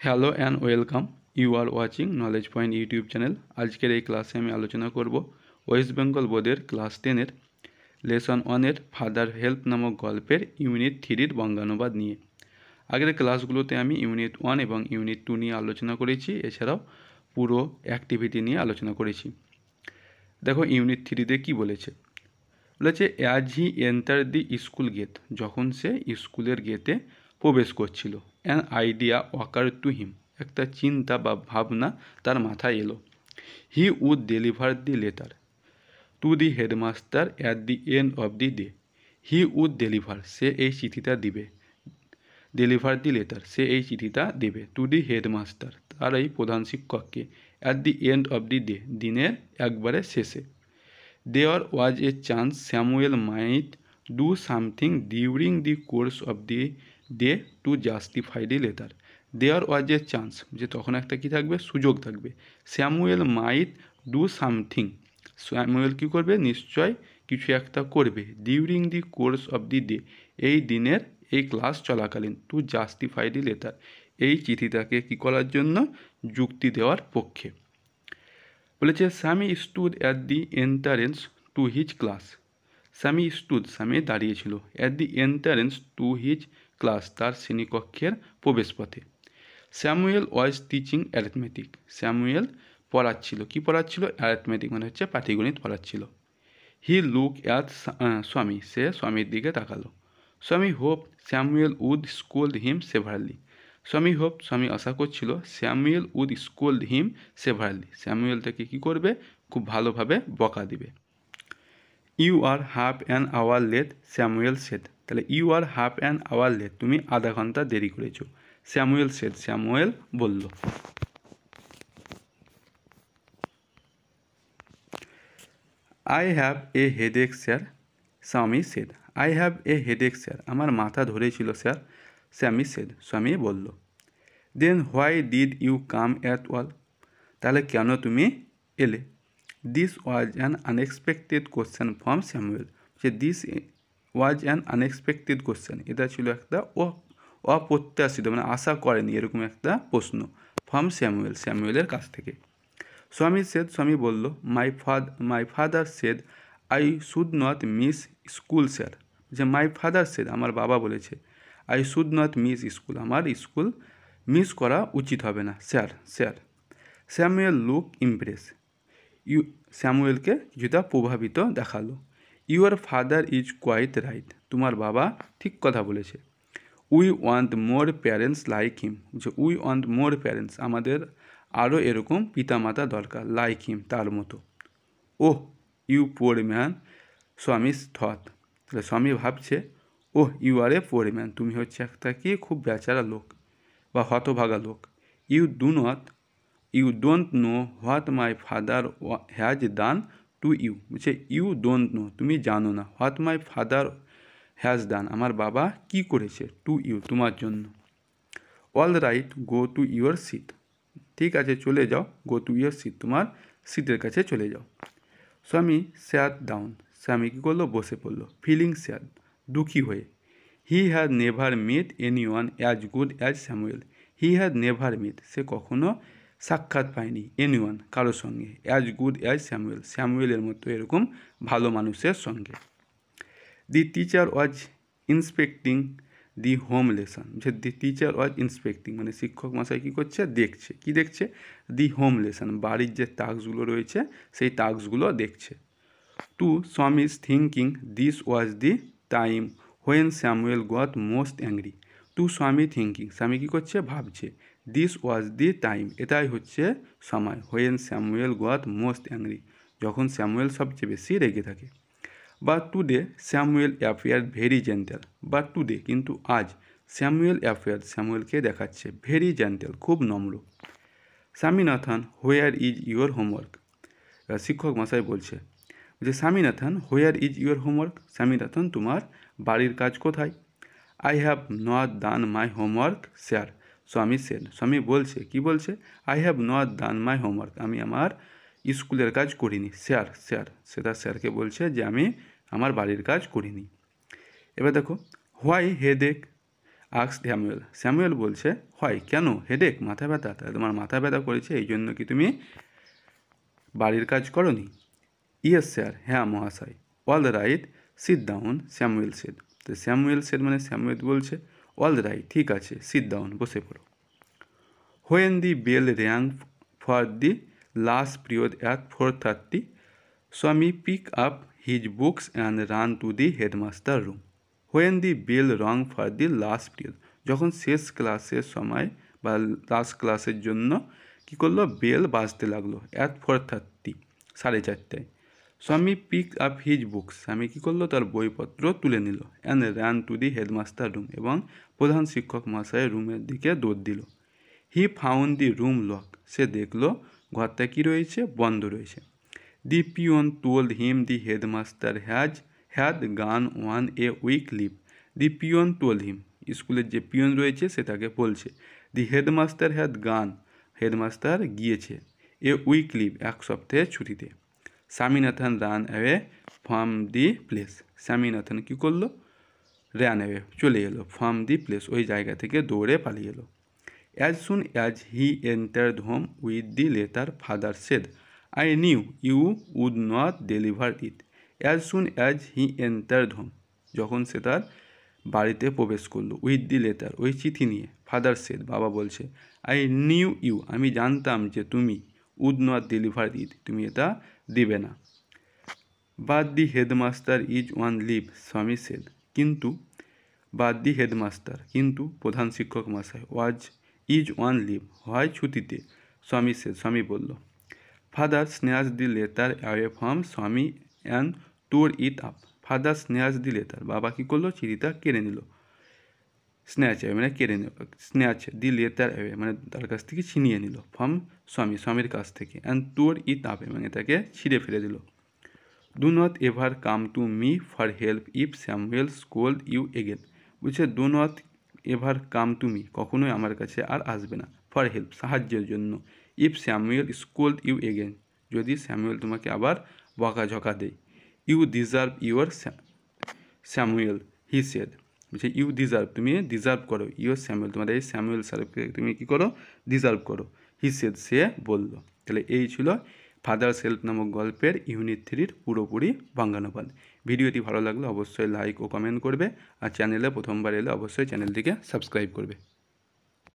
Hello and welcome. You are watching knowledge point YouTube channel. আজকের এই ক্লাসে আমি আলোচনা করব ওয়েস্ট বেঙ্গল বোর্ডের ক্লাস 10-এর লেসন 1-এর ফাদার হেল্প নামক গল্পের ইউনিট 3-র বঙ্গানুবাদ নিয়ে। আগের ক্লাসগুলোতে আমি ইউনিট 1 এবং ইউনিট 2 নিয়ে আলোচনা করেছি, এছাড়াও পুরো অ্যাক্টিভিটি নিয়ে আলোচনা করেছি। দেখো ইউনিট 3-তে কী বলেছে। As he enter the school gate, যখন সে স্কুলের গেটে প্রবেশ করছিল, an idea occurred to him, একটা চিন্তা বা ভাবনা তার মাথায় এলো। He would deliver the letter to the headmaster at the end of the day. He would deliver, সে এই চিঠিটা দিবে, ডেলিভার দি লেটার, সে এই চিঠিটা দেবে, টু দি হেডমাস্টার, তার এই প্রধান শিক্ষককে, at the end of the day, দিনের একবারে শেষে। There was a chance Samuel might do something during the course of the day to justify the letter. There was a chance, যে তখন একটা কি থাকবে, সুযোগ থাকবে। Samuel might do something, Samuel কী করবে, নিশ্চয় কিছু একটা করবে, during the course of the day, এই দিনের এই ক্লাস চলাকালীন, টু জাস্টিফাই দি লেটার, এই চিঠিটাকে কী করার জন্য, যুক্তি দেওয়ার পক্ষে। বলেছে Swami stood at the entrance to his class. Swami stood, Swami দাঁড়িয়েছিল, অ্যাট দি এন্ট্রান্স টু হিজ ক্লাস, তার শ্রেণীকক্ষের প্রবেশপথে। Samuel was teaching arithmetic, Samuel পড়াচ্ছিল, কি পড়াচ্ছিল, অ্যারিথমেটিক মানে হচ্ছে পাটিগণিত পড়াচ্ছিল। হি লুক অ্যাট স্বামী, সে স্বামীর দিকে তাকালো। Swami hope Samuel would scold him severely, Swami hope, Swami আশা করছিল, Samuel would scold him severely, Samuel তাকে কী করবে, খুব ভালোভাবে বকা দিবে। You are half an hour late, Samuel said, তাহলে you are half an hour late, তুমি আধা ঘন্টা দেরি করেছো। স্যামুয়েল সেড, স্যামুয়েল বলল। I have a headache sir, Swami said, I have a headache sir, আমার মাথা ধরেছিল স্যার, স্যামি সেড, স্বামী বলল। Then why did you come at all, তাহলে কেন তুমি এলে। This was an unexpected question from Samuel, যে this was an unexpected question, এটা ছিল একটা অপ্রত্যাশিত, মানে আশা করেনি এরকম একটা প্রশ্ন, ফ্রম স্যামুয়েল, স্যামুয়েলের কাছ থেকে। স্বামী সেদ, স্বামী বলল, my father said I should not miss school sir, যে মাই ফাদার সেদ, আমার বাবা বলেছে, I should not miss school, আমার স্কুল মিস করা উচিত হবে না sir, sir. Samuel look impress, স্যামুয়েলকে কিছুটা প্রভাবিত দেখালো। Your father is quite right, তোমার বাবা ঠিক কথা বলেছে। We want more parents like him, যে উই ওয়ান্ট মোর প্যারেন্টস, আমাদের আরও এরকম পিতামাতা দরকার, লাইক হিম, তার মতো। ওহ ইউ পোর ম্যান, স্বামী থট, তাহলে স্বামী ভাবছে, ওহ you R A poor man, তুমি হচ্ছে একটা কি খুব বেচারা লোক বা হতভাগা লোক। You don't know what my father has done to you, বলছে ইউ ডোন্ট নো, তুমি জানো না, what my father has done, আমার বাবা কি করেছে, টু ইউ, তোমার জন্য। All right, go to your seat, ঠিক আছে চলে যাও, গো টু ইউর সিট, তোমার সিটের কাছে চলে যাও। স্বামী স্যাট ডাউন, স্বামী কী করলো, বসে পড়লো। ফিলিং স্যাড, দুঃখী হয়ে। He had never meet anyone as good as Samuel, he had never meet, সে কখনো সাক্ষাৎ পায়নি, এনি ওয়ান, কারোর সঙ্গে, অ্যাজ গুড অ্যাজ স্যামুয়েল, স্যামুয়েলের মতো এরকম ভালো মানুষের সঙ্গে। The teacher was inspecting the home lesson, যে দি টিচার ওয়াজ ইন্সপেক্টিং মানে শিক্ষক মশাই কী করছে, দেখছে, কি দেখছে, দি হোম লেসন, বাড়ির যে টাস্কগুলো রয়েছে সেই টাস্কগুলো দেখছে। To Swami is thinking this was the time when Samuel got most angry, to Swami thinking, Swami কী করছে, ভাবছে, দিস ওয়াজ দি টাইম, এটাই হচ্ছে সময়, when Samuel got most angry, যখন স্যামুয়েল সবচেয়ে বেশি রেগে থাকে। But today Samuel appear very gentle, but today, কিন্তু আজ, স্যামুয়েল অ্যাপিয়ার, স্যামুয়েলকে দেখাচ্ছে, ভেরি জেন্টেল, খুব নম্র। Swaminathan where is your homework, শিক্ষক মশাই বলছে, যে Swaminathan where is your homework, Swaminathan তোমার বাড়ির কাজ কোথায়। I have not done my homework sir, স্বামী সেন, স্বামী বলছে, কি বলছে, I have not done my homework, আমি আমার স্কুলের কাজ করিনি স্যার, স্যার, সেটা স্যারকে বলছে যে আমি আমার বাড়ির কাজ করিনি। এবার দেখো, why headache, asked Samuel. Samuel বলছে হয় কেন, হেডেক, মাথা ব্যথা, তাহলে তোমার মাথা ব্যথা করেছে এই জন্য কি তুমি বাড়ির কাজ করনি? ইয়েস স্যার, হ্যাঁ মহাশয়। All right, sit down, Samuel said. তো স্যামুয়েল সেড মানে স্যামুয়েল বলছে অল রাইট, ঠিক আছে, সিট ডাউন, বসে পড়ো। When the bell rang for the last period at 4:30, Swami pick up his books and ran to the headmaster room. When the bell rang for the last period, যখন শেষ ক্লাসের সময় বা last ক্লাসের জন্য কী করলো, বেল বাজতে লাগলো অ্যাট 4:30, 4:30টায়। স্বামী পিক আপ হিজ বুকস, স্বামী কী করলো, তার বইপত্র তুলে নিল। And ran to the headmaster room, এবং প্রধান শিক্ষক মহাশয়ের রুমের দিকে দৌড় দিল। He found the room lock, সে দেখলো ঘরটা কী রয়েছে, বন্ধ রয়েছে। The peon told him the headmaster had gone on a week leave. The peon told him, স্কুলের যে পিওন রয়েছে সে তাকে বলছে the headmaster had gone, headmaster গিয়েছে, এ উইক লিভ, এক সপ্তাহের ছুটিতে। Swaminathan ran away from the place, Swaminathan কী করলো, র্যান অ্যাওয়ে, চলে এলো, ফ্রম দি প্লেস, ওই জায়গা থেকে দৌড়ে পালিয়ে এলো। As soon as he entered home with the letter, father said I knew you would not deliver it. As soon as he entered home, যখন সে তার বাড়িতে প্রবেশ করলো, উইথ দি লেটার, ওই চিঠি নিয়ে, ফাদার সেড, বাবা বলছে, আই নিউ ইউ, আমি জানতাম যে তুমি, উড নট ডেলিভার ইট, তুমি এটা দিবে না। But the headmaster is on leave, Swami said, কিন্তু, বাট দি হেডমাস্টার, কিন্তু প্রধান শিক্ষক মশাই, ওয়াজ ইজ অন লিভ, হয় ছুটিতে, স্বামী সেড, স্বামী বলল। Father snatch the letter away from স্বামী অ্যান্ড টোর it up. Father snatch the letter, বাবা কী করলো, চিঠিটা কেড়ে নিল। স্ন্যাচ অ্যাওয়ে মানে কেড়ে নিল, স্ন্যাচ দি লেটার অ্যাওয়ে মানে তার কাছ থেকে ছিনিয়ে নিল, ফ্রম স্বামী, স্বামীর কাছ থেকে, অ্যান্ড টোর ইট আপ মানে তাকে ছিঁড়ে ফেলে দিল। Do not ever come to me for help if Samuel scold you again, বলছে do not ever come to me, কখনোই আমার কাছে আর আসবে না, ফর হেল্প, সাহায্যের জন্য, if Samuel scold you again, যদি স্যামুয়েল তোমাকে আবার বকাঝকা দেয়। You deserve your Samuel, he said, বলছে ইউ ডিজার্ভ, তুমি ডিজার্ভ করো, ইউর স্যামুয়েল, তোমাদের এই স্যামুয়েল স্যারকে তুমি কী করো, ডিজার্ভ করো, হি সেড, সে বলল। তাহলে এই ছিল ফাদার্স হেল্প নামক গল্পের ইউনিট 3-র পুরোপুরি বঙ্গানুবাদ। ভিডিওটি ভালো লাগলে অবশ্যই লাইক ও কমেন্ট করবে, আর চ্যানেলে প্রথমবার এলে অবশ্যই চ্যানেলটিকে সাবস্ক্রাইব করবে।